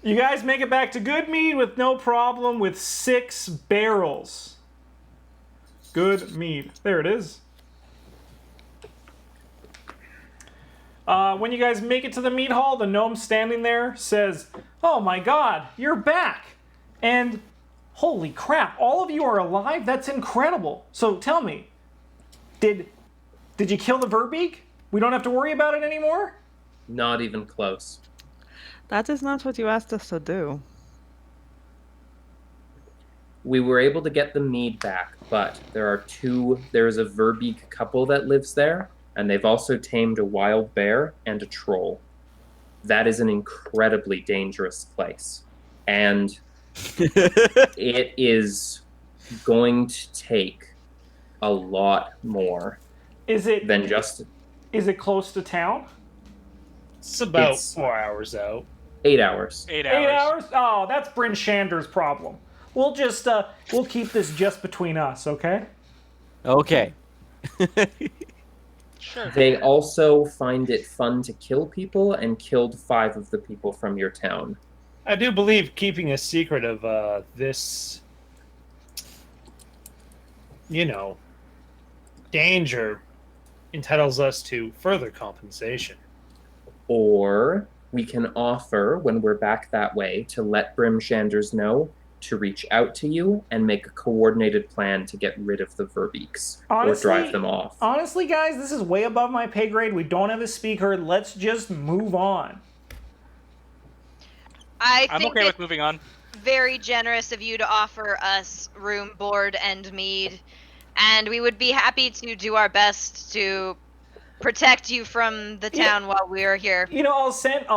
You guys make it back to Good Mead with no problem with 6 barrels. Good Mead. There it is. When you guys make it to the mead hall, the gnome standing there says, "Oh my god, you're back! And holy crap, all of you are alive? That's incredible. So tell me, did you kill the Verbeek? We don't have to worry about it anymore?" Not even close. That is not what you asked us to do. We were able to get the mead back, but there is a Verbeek couple that lives there, and they've also tamed a wild bear and a troll. That is an incredibly dangerous place. And it is going to take a lot more than just... Is it close to town? It's about 4 hours out. 8 hours. 8 8 hours? Oh, that's Bryn Shander's problem. We'll just, we'll keep this just between us, okay? Okay. Sure. They also find it fun to kill people and killed 5 of the people from your town. I do believe keeping a secret of this, danger entitles us to further compensation. Or we can offer, when we're back that way, to let Brimshanders know to reach out to you and make a coordinated plan to get rid of the Verbeeks or drive them off. Honestly, guys, this is way above my pay grade. We don't have a speaker. Let's just move on. I'm okay with moving on. Very generous of you to offer us room, board, and mead, and we would be happy to do our best to protect you from the town while we're here. I'll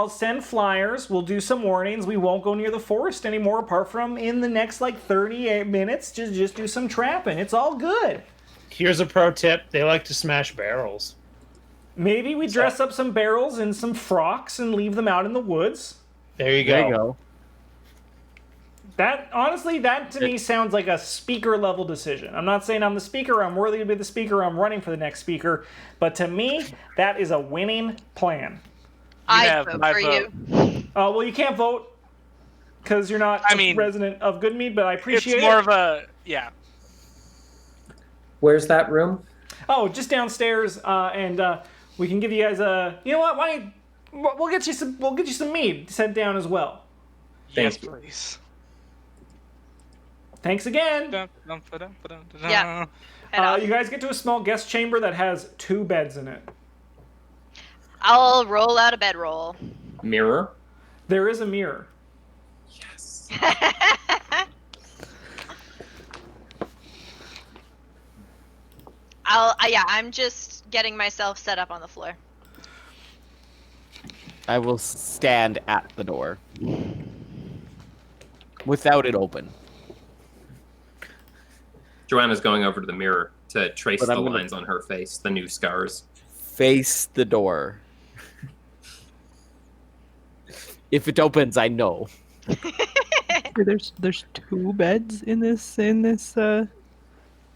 send flyers. We'll do some warnings. We won't go near the forest anymore, apart from in the next 38 minutes. Just do some trapping. It's all good. Here's a pro tip: they like to smash barrels. Maybe we dress up some barrels in some frocks and leave them out in the woods. There you go. That to me sounds like a speaker level decision. I'm not saying I'm the speaker, I'm worthy to be the speaker, I'm running for the next speaker, but to me, that is a winning plan. I vote for you. Well, you can't vote because you're not a resident of Goodmead, but I appreciate it. It's more of a, yeah. Where's that room? Oh, just downstairs, and we can give you guys a. You know what? We'll get you some mead sent down as well. Yes, please. Thanks again. Yeah. You guys get to a small guest chamber that has 2 beds in it. I'll roll out a bedroll. Mirror? There is a mirror. Yes. I'm just getting myself set up on the floor. I will stand at the door. Without it open. Joanna's going over to the mirror to trace the lines on her face, the new scars. Face the door. If it opens, I know. There's 2 beds in this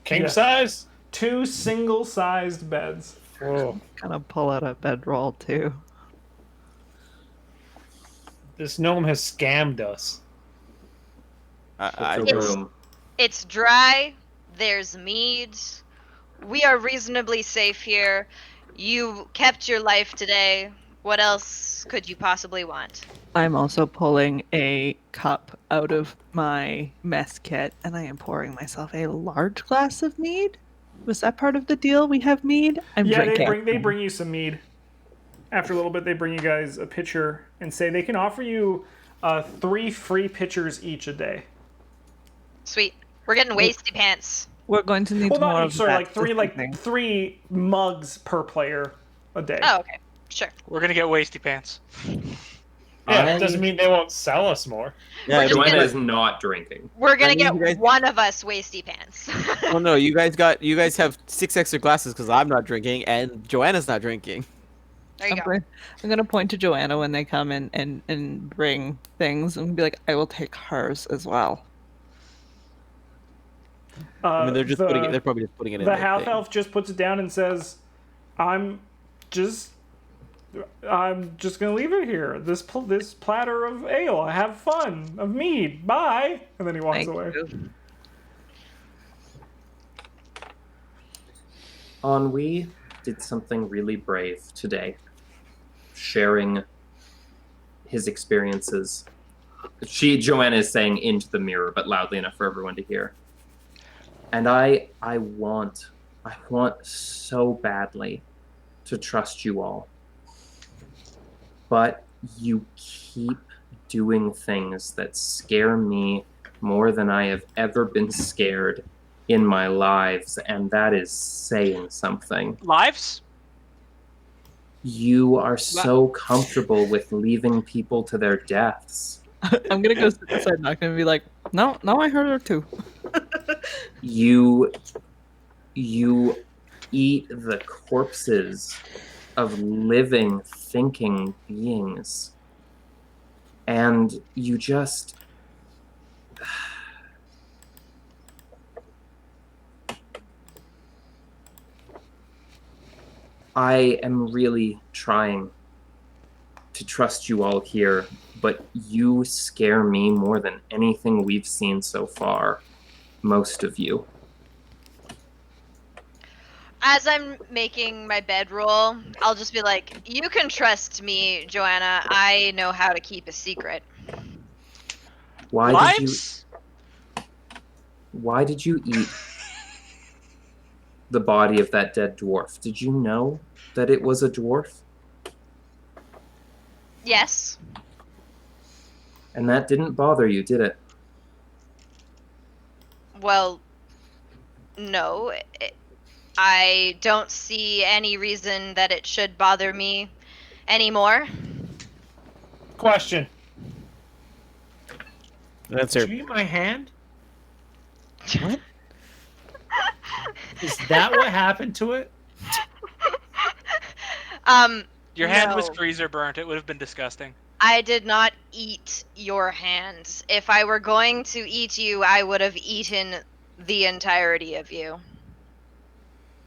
king size? 2 single-sized beds. Oh. Kind of pull out a bedroll too. This gnome has scammed us. It's dry. There's mead. We are reasonably safe here. You kept your life today. What else could you possibly want? I'm also pulling a cup out of my mess kit, and I am pouring myself a large glass of mead. Was that part of the deal? We have mead? I'm drinking. They bring you some mead. After a little bit, they bring you guys a pitcher and say they can offer you 3 free pitchers each a day. Sweet. We're getting wasty pants. We're going to need more of that. 3 mugs per player a day. Oh, okay. Sure. We're gonna get wasty pants. Yeah, it doesn't mean they won't sell us more. Yeah, Joanna is not drinking. We're gonna get one of us wasty pants. Well, no, you guys have 6 extra glasses because I'm not drinking and Joanna's not drinking. There you go. I'm gonna point to Joanna when they come in and bring things and be like, I will take hers as well. I mean, they're probably just putting it in. The half elf just puts it down and says, "I'm just I'm just gonna leave it here. This platter of ale. Have fun of mead. Bye. And then he walks Thank away. you. Ennui did something really brave today, sharing his experiences. Joanna is saying into the mirror, but loudly enough for everyone to hear. And I want so badly to trust you all. But you keep doing things that scare me more than I have ever been scared in my lives, and that is saying something. Lives? You are so comfortable with leaving people to their deaths. I'm gonna go sit beside Knock and be like, no, I heard her too. You eat the corpses of living, thinking beings. And you just... I am really trying to trust you all here, but you scare me more than anything we've seen so far. Most of you. As I'm making my bedroll, I'll just be like, you can trust me, Joanna. I know how to keep a secret. Why Lives? did you eat the body of that dead dwarf? Did you know that it was a dwarf? Yes. And that didn't bother you, did it? Well, no. I don't see any reason that it should bother me anymore. Question. Answer. Did you eat my hand? What? Is that what happened to it? Your hand was No. freezer burnt. It would have been disgusting. I did not eat your hand. If I were going to eat you, I would have eaten the entirety of you.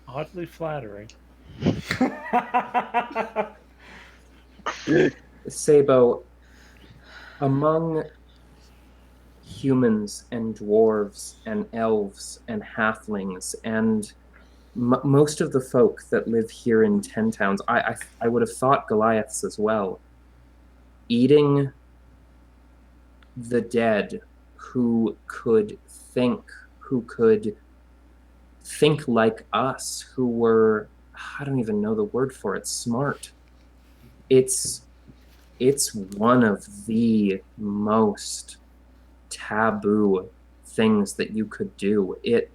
Oddly flattering. Sabo, among humans and dwarves and elves and halflings and most of the folk that live here in 10 towns, I would have thought Goliaths as well. Eating the dead who could think like us, who were, I don't even know the word for it, smart. It's one of the most taboo things that you could do. It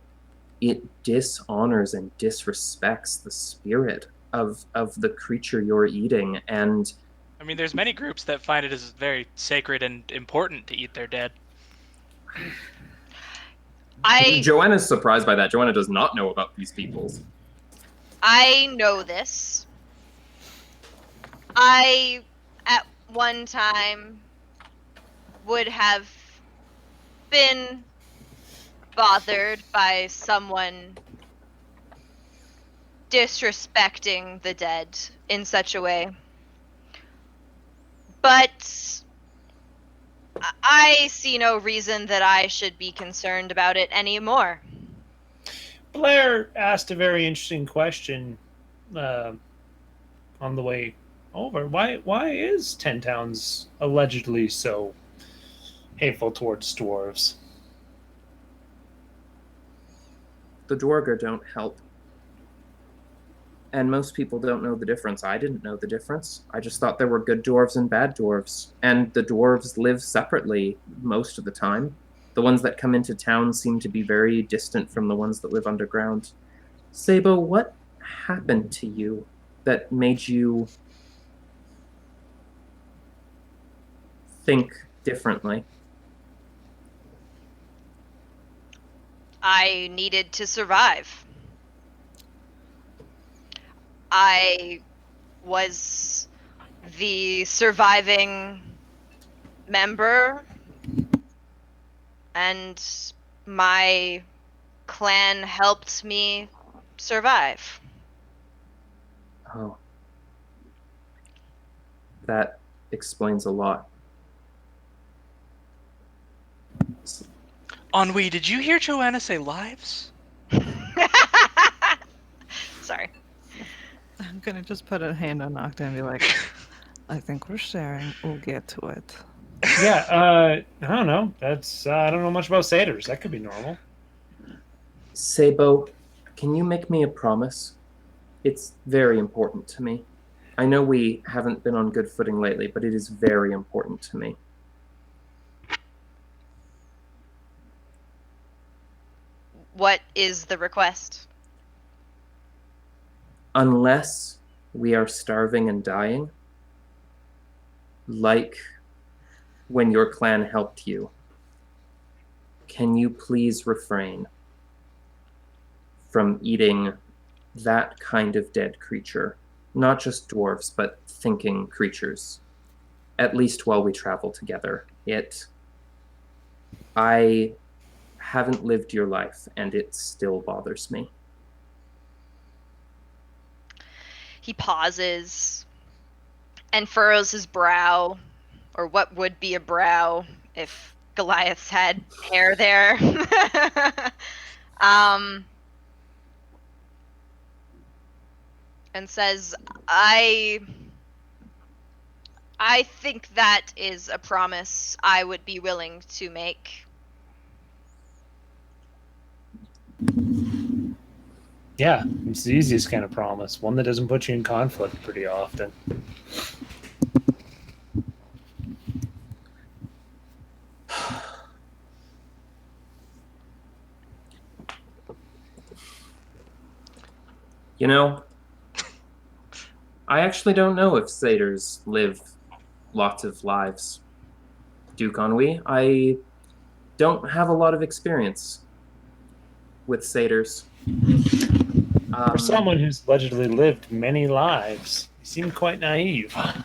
dishonors and disrespects the spirit of the creature you're eating. And I mean, there's many groups that find it as very sacred and important to eat their dead. Joanna's surprised by that. Joanna does not know about these peoples. I know this. I, at one time, would have been bothered by someone disrespecting the dead in such a way. But I see no reason that I should be concerned about it anymore. Blair asked a very interesting question on the way over. Why is 10 Towns allegedly so hateful towards dwarves? The Dwarga don't help. And most people don't know the difference. I didn't know the difference. I just thought there were good dwarves and bad dwarves. And the dwarves live separately most of the time. The ones that come into town seem to be very distant from the ones that live underground. Sabo, what happened to you that made you think differently? I needed to survive. I was the surviving member, and my clan helped me survive. Oh. That explains a lot. Ennui, did you hear Joanna say lives? Sorry. I'm gonna just put a hand on Nocta and be like, I think we're sharing. We'll get to it. Yeah, I don't know. That's I don't know much about satyrs. That could be normal. Sabo, can you make me a promise? It's very important to me. I know we haven't been on good footing lately, but it is very important to me. What is the request? Unless we are starving and dying, like when your clan helped you, can you please refrain from eating that kind of dead creature? Not just dwarves, but thinking creatures. At least while we travel together. I haven't lived your life, and it still bothers me. He pauses and furrows his brow, or what would be a brow if Goliath's had hair there. And says, I think that is a promise I would be willing to make. Yeah, it's the easiest kind of promise. One that doesn't put you in conflict pretty often. You know, I actually don't know if satyrs live lots of lives. Duke Ennui, I don't have a lot of experience with satyrs. For someone who's allegedly lived many lives, you seem quite naive. I'm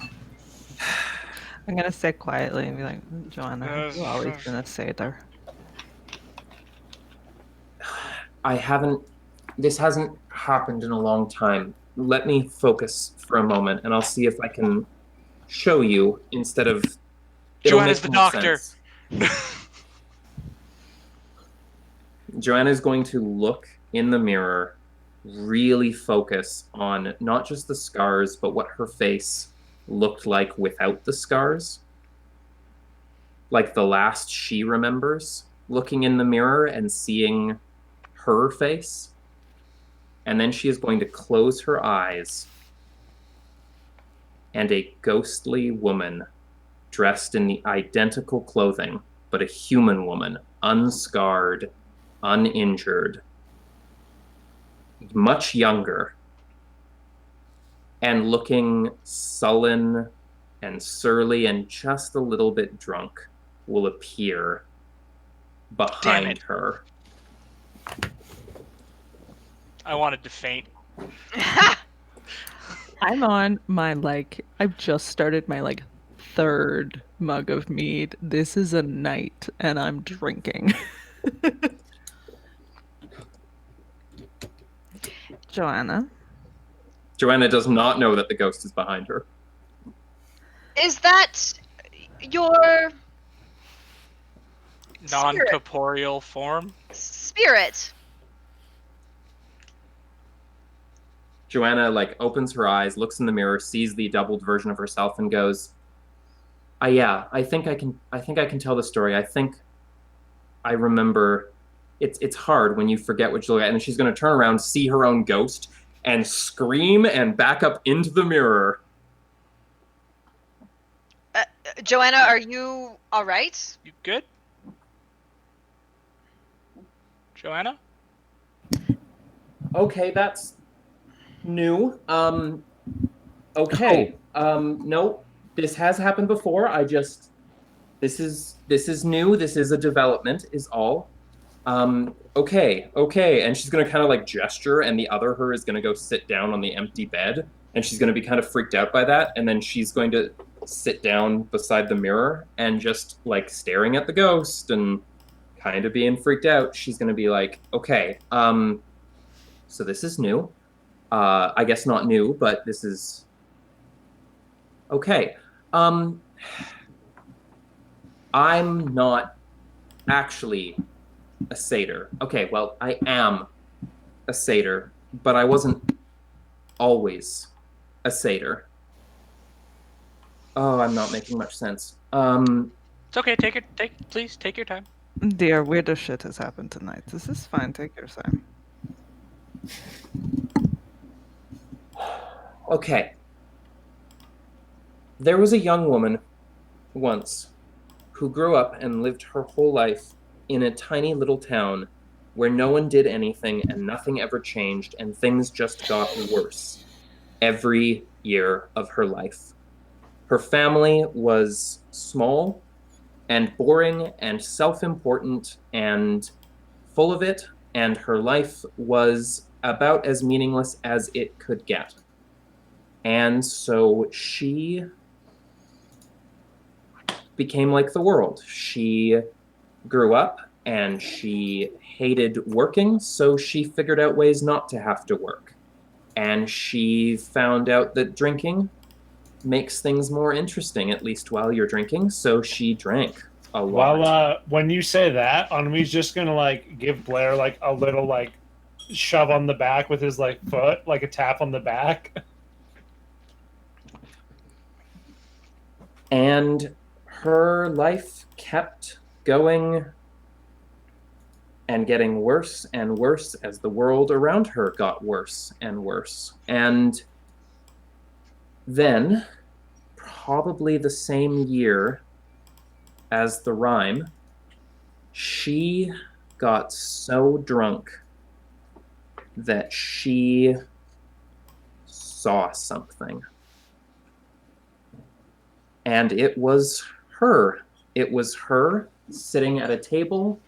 gonna sit quietly and be like, Joanna, you've always been a satyr. This hasn't happened in a long time. Let me focus for a moment, and I'll see if I can show you instead of... Joanna's the doctor. Joanna's going to look in the mirror, really focus on not just the scars, but what her face looked like without the scars. Like the last she remembers, looking in the mirror and seeing her face. And then she is going to close her eyes, and a ghostly woman dressed in the identical clothing, but a human woman, unscarred, uninjured, much younger, and looking sullen and surly and just a little bit drunk, will appear behind her. I wanted to faint. I'm on my I've just started my third mug of mead. This is a night and I'm drinking. Joanna Does not know that the ghost is behind her. Is that your non-corporeal form? Spirit? Joanna opens her eyes, looks in the mirror, sees the doubled version of herself, and goes, "Yeah, I think I can tell the story. I think I remember." It's hard when you forget what you look at, and she's going to turn around, see her own ghost, and scream and back up into the mirror. Joanna, are you all right? You good? Joanna? Okay, that's new. Okay. No, this has happened before. This is new. This is a development, is all. Okay. And she's gonna kind of gesture, and the other her is gonna go sit down on the empty bed, and she's gonna be kind of freaked out by that, and then she's going to sit down beside the mirror and just staring at the ghost and kind of being freaked out. She's gonna be like, okay, so this is new. I guess not new, but this is okay. I'm not actually a satyr. Okay, well, I am a satyr, but I wasn't always a satyr. Oh, I'm not making much sense. It's okay. Please take your time. Dear, weirder shit has happened tonight. This is fine. Take your time. Okay. There was a young woman once who grew up and lived her whole life in a tiny little town where no one did anything and nothing ever changed and things just got worse every year of her life. Her family was small and boring and self-important and full of it, and her life was about as meaningless as it could get. And so she became like the world. She grew up and she hated working, so she figured out ways not to have to work. And she found out that drinking makes things more interesting, at least while you're drinking, so she drank a lot. Well, when you say that, Anami's just gonna like give Blair like a little like shove on the back with his like foot, like a tap on the back. And her life kept going and getting worse and worse as the world around her got worse and worse. And then, probably the same year as the Rime, she got so drunk that she saw something. And it was her. It was her sitting at a table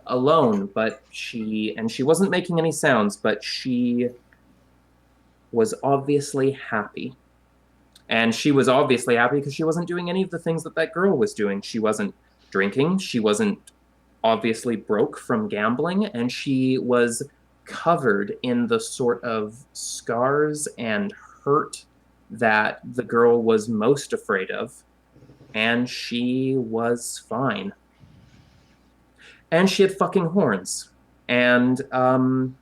alone, but she wasn't making any sounds, but she was obviously happy. And she was obviously happy because she wasn't doing any of the things that that girl was doing. She wasn't drinking. She wasn't obviously broke from gambling. And she was covered in the sort of scars and hurt that the girl was most afraid of. And she was fine. And she had fucking horns. And the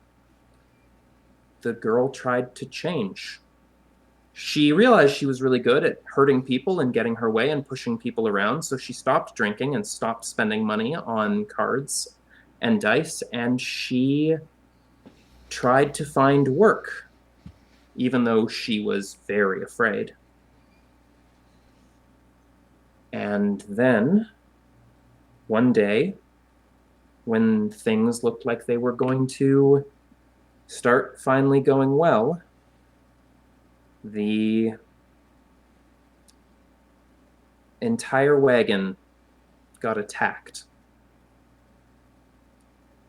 girl tried to change. She realized she was really good at hurting people and getting her way and pushing people around, so she stopped drinking and stopped spending money on cards and dice, and she tried to find work, even though she was very afraid. And then, one day, when things looked like they were going to start finally going well, the entire wagon got attacked.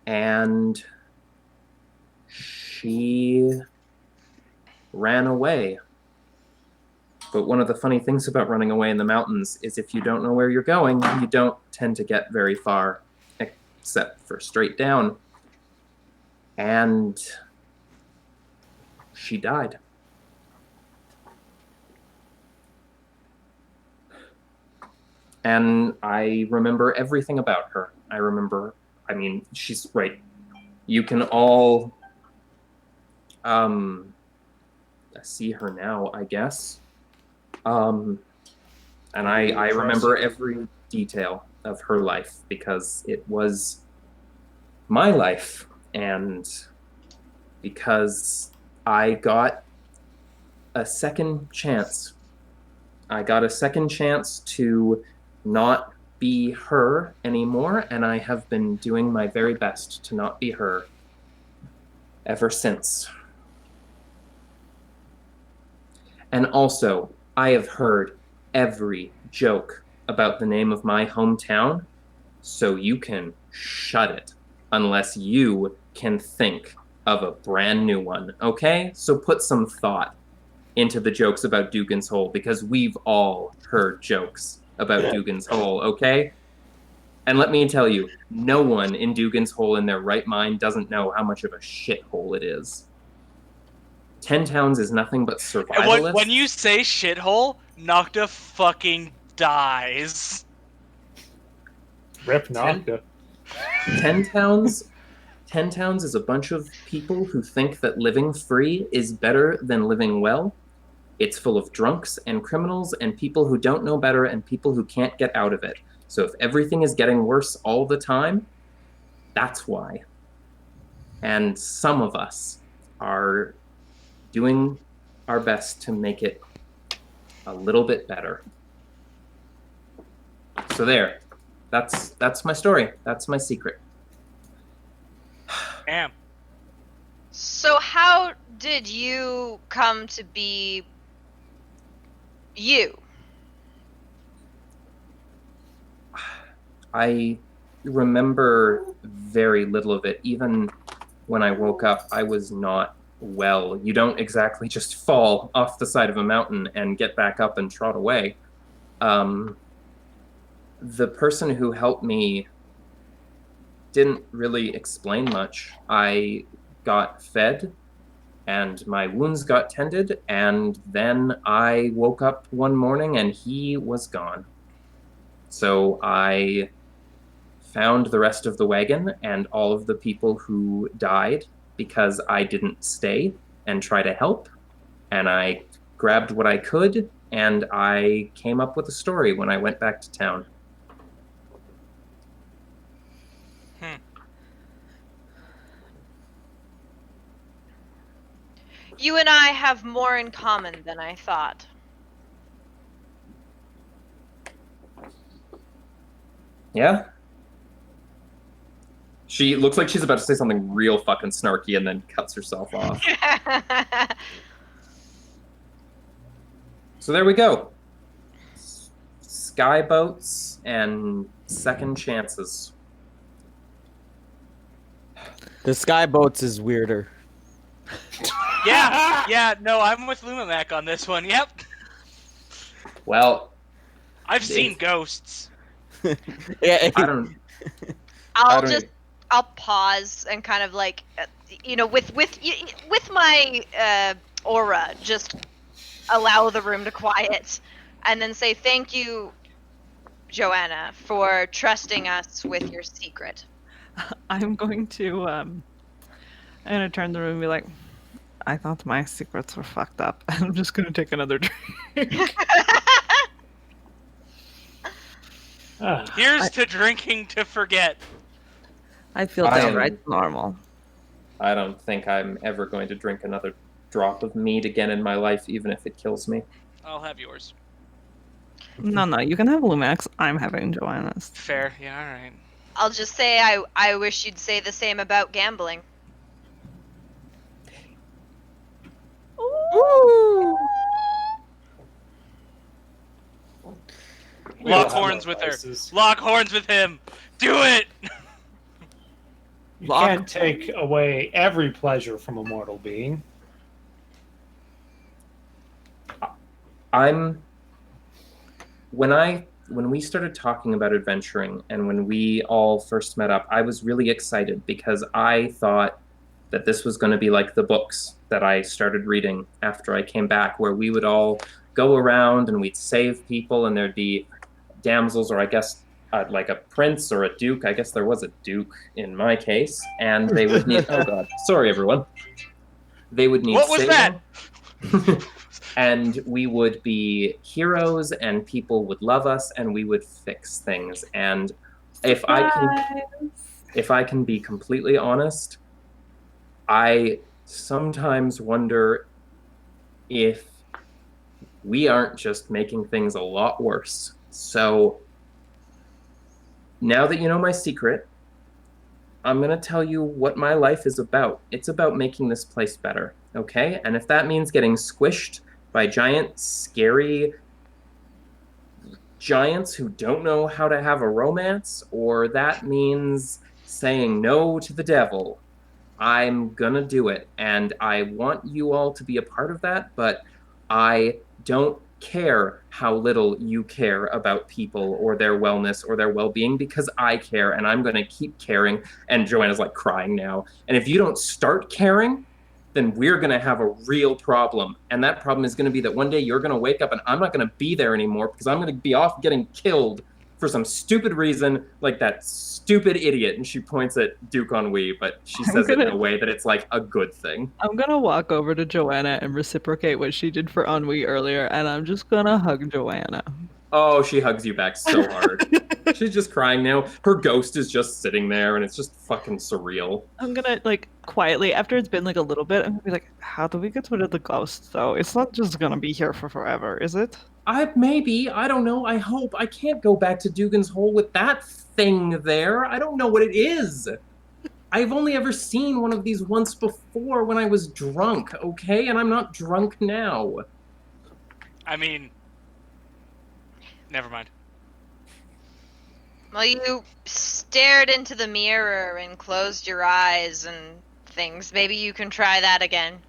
And she ran away. But one of the funny things about running away in the mountains is if you don't know where you're going, you don't tend to get very far, except for straight down. And she died. And I remember everything about her. She's right. You can all see her now, I guess. And I remember every detail of her life because it was my life, and because I got a second chance. I got a second chance to not be her anymore, and I have been doing my very best to not be her ever since. And also, I have heard every joke about the name of my hometown, so you can shut it unless you can think of a brand new one, okay? So put some thought into the jokes about Dugan's Hole, because we've all heard jokes about Dugan's Hole, okay? And let me tell you, no one in Dugan's Hole in their right mind doesn't know how much of a shithole it is. 10 towns is nothing but And survivalists. when you say shithole, Nocta fucking dies. Rip Nocta. 10 towns 10 towns is a bunch of people who think that living free is better than living well. It's full of drunks and criminals and people who don't know better and people who can't get out of it. So if everything is getting worse all the time, that's why. And some of us are doing our best to make it a little bit better. So there. That's my story. That's my secret. Damn. So how did you come to be you? I remember very little of it. Even when I woke up, I was not well. You don't exactly just fall off the side of a mountain and get back up and trot away. The person who helped me didn't really explain much. I got fed and my wounds got tended, and then I woke up one morning and he was gone. So I found the rest of the wagon and all of the people who died because I didn't stay and try to help, and I grabbed what I could, and I came up with a story when I went back to town. You and I have more in common than I thought. Yeah? She looks like she's about to say something real fucking snarky and then cuts herself off. So there we go. Skyboats and second chances. The skyboats is weirder. Yeah, no, I'm with Lumimac on this one. Yep. Well, I've seen ghosts. Yeah, I don't. I'll pause and kind of like, with my aura, just allow the room to quiet, and then say thank you, Joanna, for trusting us with your secret. I'm going to turn the room and be like, I thought my secrets were fucked up. And I'm just gonna take another drink. Here's to drinking to forget. I feel downright normal. I don't think I'm ever going to drink another drop of mead again in my life, even if it kills me. I'll have yours. No, you can have Lumax. I'm having Joanna's. Fair, yeah, alright. I'll just say I wish you'd say the same about gambling. Ooh. Lock horns with her. Lock horns with him. Do it! You can't take away every pleasure from a mortal being. When we started talking about adventuring and when we all first met up, I was really excited because I thought that this was going to be like the books that I started reading after I came back, where we would all go around and we'd save people and there'd be damsels, or I guess like a prince or a duke. I guess there was a duke in my case, and they would need, oh god, sorry everyone. They would need What was saving. that? And we would be heroes and people would love us and we would fix things. And if I can be completely honest, I sometimes wonder if we aren't just making things a lot worse. So now that you know my secret, I'm going to tell you what my life is about. It's about making this place better, okay? And if that means getting squished by giant, scary giants who don't know how to have a romance, or that means saying no to the devil, I'm gonna do it. And I want you all to be a part of that, but I don't care how little you care about people or their wellness or their well-being, because I care and I'm gonna keep caring. And Joanna's like crying now. And if you don't start caring, then we're going to have a real problem. And that problem is going to be that one day you're going to wake up and I'm not going to be there anymore because I'm going to be off getting killed for some stupid reason, like that stupid idiot. And she points at Duke Ennui, but she says it in a way that it's like a good thing. I'm gonna walk over to Joanna and reciprocate what she did for Ennui earlier, and I'm just gonna hug Joanna. Oh, she hugs you back so hard. She's just crying now. Her ghost is just sitting there, and it's just fucking surreal. I'm gonna, like, quietly, after it's been, like, a little bit, I'm gonna be like, how do we get rid of the ghost, though? It's not just gonna be here for forever, is it? Maybe. I don't know. I hope. I can't go back to Dugan's Hole with that thing there. I don't know what it is. I've only ever seen one of these once before when I was drunk, okay? And I'm not drunk now. I mean, never mind. Well, you stared into the mirror and closed your eyes and things. Maybe you can try that again.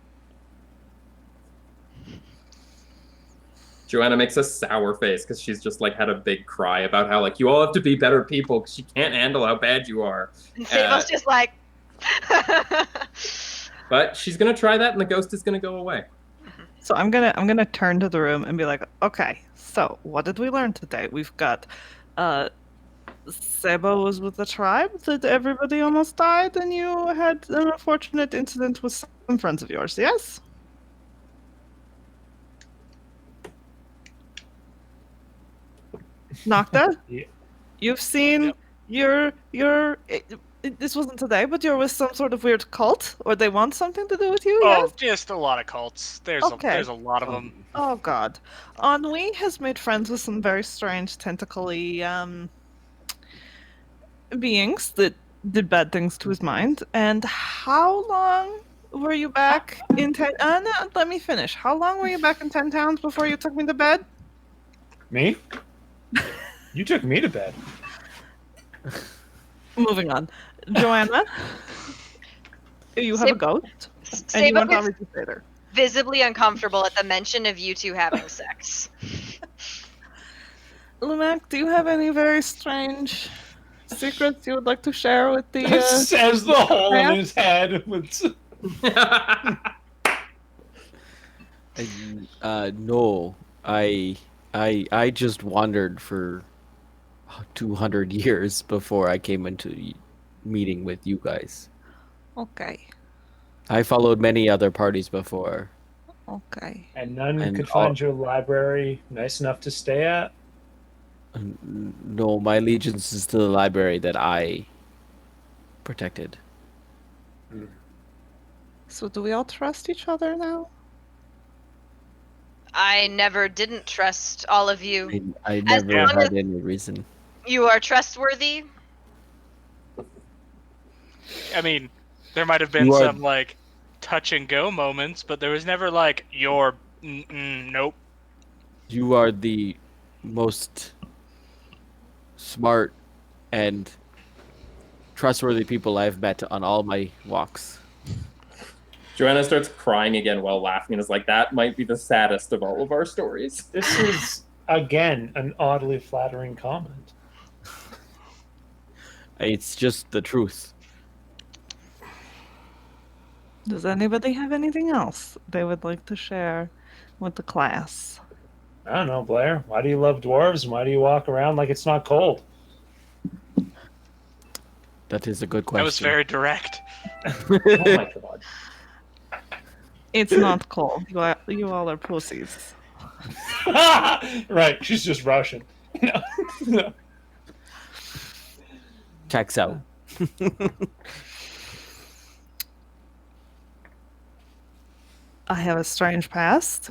Joanna makes a sour face because she's just like had a big cry about how like you all have to be better people because she can't handle how bad you are. And Sable's just like... But she's gonna try that and the ghost is gonna go away. So I'm gonna turn to the room and be like, okay, so what did we learn today? We've got Sebo was with the tribe that everybody almost died, and you had an unfortunate incident with some friends of yours, yes? Nocta? Yeah. You've seen this wasn't today, but you're with some sort of weird cult, or they want something to do with you, Oh, yes? just a lot of cults. There's Okay. there's a lot of them. Oh god. Ennui has made friends with some very strange tentacly beings that did bad things to his mind. And how long were you back in no, let me finish. How long were you back in 10 Towns before you took me to bed? Me? You took me to bed. Moving on. Joanna, you have a goat, and you Sabo went on is Registrator. visibly uncomfortable at the mention of you two having sex. Lumac, do you have any very strange secrets you would like to share with the Says the hole in yeah? his head. With... No, I just wandered for 200 years before I came into meeting with you guys. Okay. I followed many other parties before. Okay. And none And could find your library nice enough to stay at? No, my allegiance is to the library that I protected. So do we all trust each other now? I never didn't trust all of you. I As never long had as- any reason. You are trustworthy. I mean, there might have been You are- some like touch and go moments, but there was never like your nope. You are the most smart and trustworthy people I've met on all my walks. Joanna starts crying again while laughing and is like, that might be the saddest of all of our stories. This is, again, an oddly flattering comment. It's just the truth. Does anybody have anything else they would like to share with the class? I don't know, Blair. Why do you love dwarves and why do you walk around like it's not cold? That is a good question. That was very direct. Oh my god. It's not cold. You all are pussies. Right, she's just Russian. No. Checks out. I have a strange past.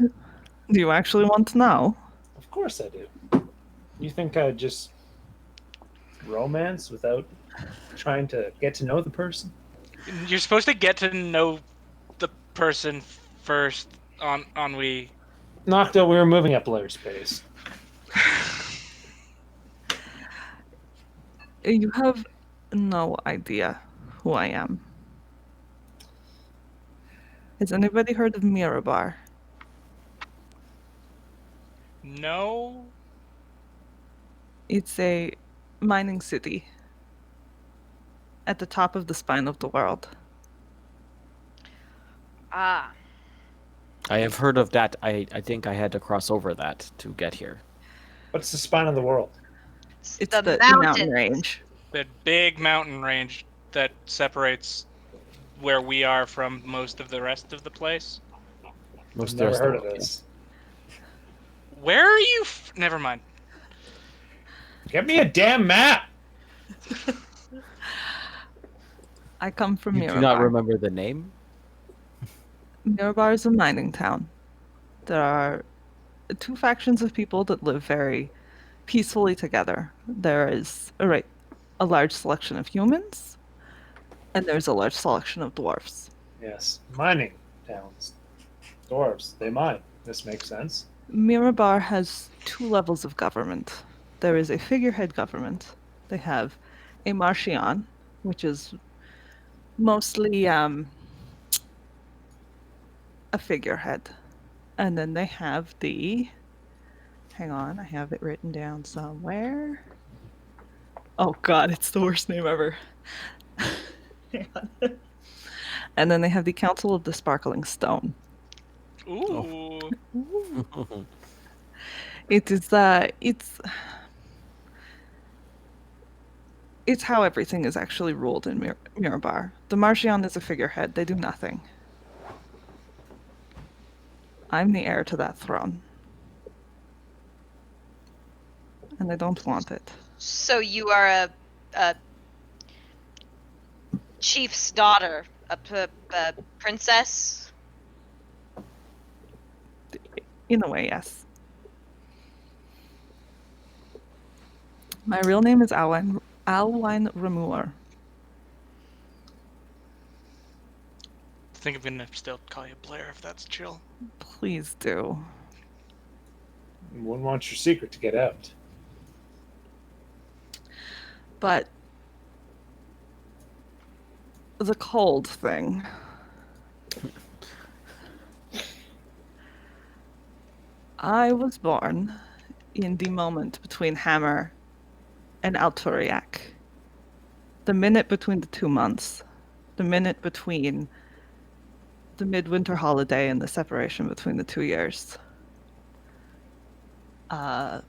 Do you actually want to know? Of course I do. You think I'd just romance without trying to get to know the person? You're supposed to get to know the person first on we. Nocta, we were moving up Blair's space. You have no idea who I am. Has anybody heard of Mirabar? No. It's a mining city at the top of the spine of the world. Ah. I have heard of that. I think I had to cross over that to get here. What's the spine of the world? It's the the mountains. mountain range. The big mountain range that separates where we are from most of the rest of the place. Most I've of the never rest heard of of the this. Where are you? Never mind. Get me a damn map. I come from You do not Mirabar. remember the name? Mirabar is a mining town. There are two factions of people that live very peacefully together. There is a large selection of humans, and there's a large selection of dwarfs. Yes, mining towns. Dwarves, they mine. This makes sense. Mirabar has two levels of government. There is a figurehead government. They have a Marchion, which is mostly a figurehead. And then they have the... Hang on, I have it written down somewhere. Oh god, it's the worst name ever. Hang on. And then they have the Council of the Sparkling Stone. Ooh. It is it's how everything is actually ruled in Mirabar. The Marchion is a figurehead. They do nothing. I'm the heir to that throne. And I don't want it. So you are a chief's daughter, a princess? In a way, yes. My real name is Alwyn Remuer. I think I'm gonna still call you Blair if that's chill. Please do. Wouldn't want your secret to get out. But the cold thing. I was born in the moment between Hammer and Alturiak. The minute between the 2 months. The minute between the midwinter holiday and the separation between the 2 years. For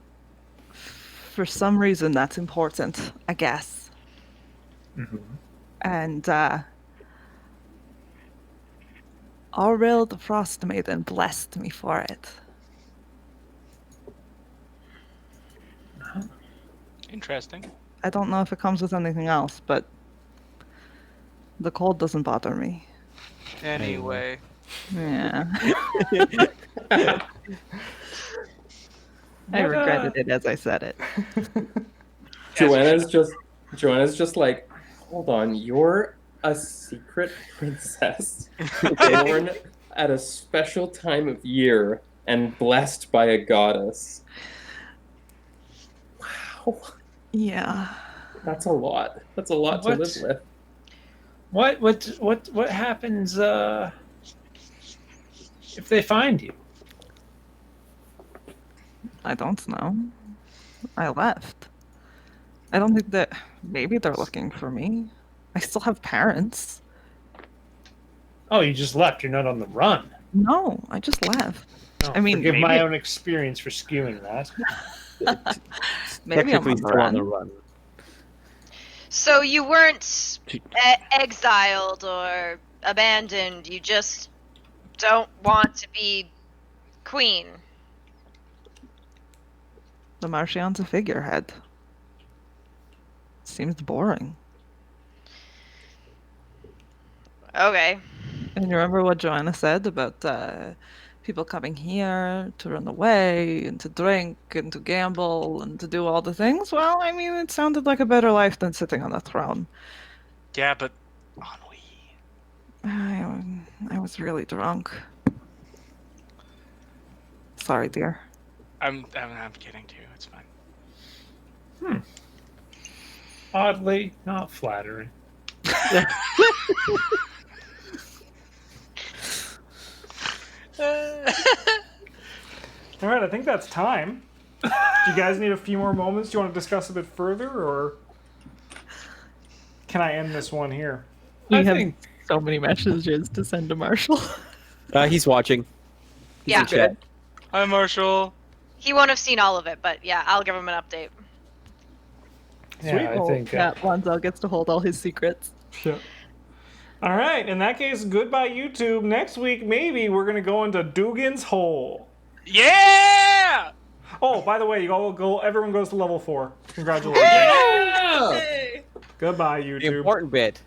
some reason, that's important, I guess. Mm-hmm. And Auril the Frostmaiden blessed me for it. Interesting. I don't know if it comes with anything else, but the cold doesn't bother me. Anyway. Yeah. I regretted it as I said it. Joanna's just like, hold on, you're a secret princess born at a special time of year and blessed by a goddess. Wow. Yeah. That's a lot. That's a lot to live with. What happens if they find you? I don't know. I left. I don't think that... Maybe they're looking for me. I still have parents. Oh, you just left. You're not on the run. No, I just left. Oh, I mean, forgive my maybe- own experience for skewing that. Maybe I'm Technically on the still on the run. run. So you weren't exiled or abandoned. You just don't want to be queen. The Marchion's a figurehead. Seems boring. Okay. And you remember what Joanna said about people coming here to run away and to drink and to gamble and to do all the things? Well, I mean, it sounded like a better life than sitting on a throne. Yeah, but ennui. I was really drunk. Sorry, dear. I'm kidding too. It's fine. Oddly, not flattering. All right, I think that's time. Do you guys need a few more moments? Do you want to discuss a bit further, or can I end this one here? We I have think so many messages to send to Marshall. He's watching. He's Yeah. in chat. Hi, Marshall. He won't have seen all of it, but yeah, I'll give him an update. Yeah, I Oh, think. Cat Lonzo gets to hold all his secrets. Yeah. All right. In that case, goodbye, YouTube. Next week, maybe we're gonna go into Dugan's Hole. Yeah! Oh, by the way, you all go. Everyone goes to level 4. Congratulations. Yeah! Goodbye, The YouTube. important bit.